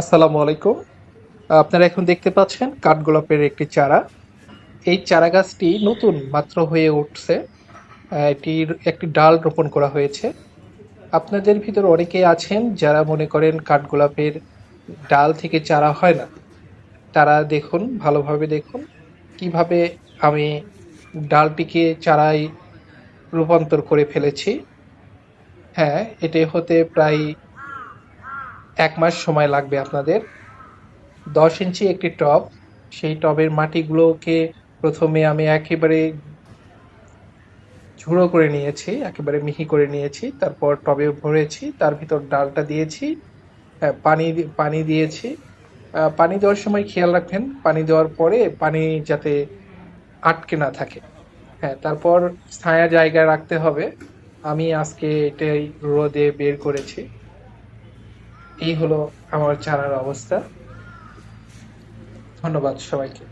আসসালামু আলাইকুম। আপনারা এখন দেখতে পাচ্ছেন কাঠগোলাপের একটি চারা। এই চারা গাছটি নতুন মাত্র হয়ে উঠছে। এটির একটি ডাল রোপণ করা হয়েছে। আপনাদের ভিতর অনেকেই আছেন যারা মনে করেন কাঠগোলাপের ডাল থেকে চারা হয় না। তারা দেখুন, ভালোভাবে দেখুন কিভাবে আমি ডালটিকে চারায় রূপান্তর করে ফেলেছি। হ্যাঁ, এটি হতে প্রায় 1 মাস সময় লাগবে আপনাদের। 10 ইঞ্চি একটি টব, সেই টবের মাটিগুলোকে প্রথমে আমি একেবারে ঝুড়ো করে নিয়েছি, একেবারে মিহি করে নিয়েছি, তারপর টবে ভরেছি, তার ভিতর ডালটা দিয়েছি। হ্যাঁ, পানি দিয়েছি। পানি দেওয়ার সময় খেয়াল রাখবেন পানি দেওয়ার পরে পানি যাতে আটকে না থাকে। হ্যাঁ, তারপর ছায়া জায়গায় রাখতে হবে। আমি আজকে এটাই রোদে বের করেছি। এই হলো আমার চারার অবস্থা। ধন্যবাদ সবাইকে।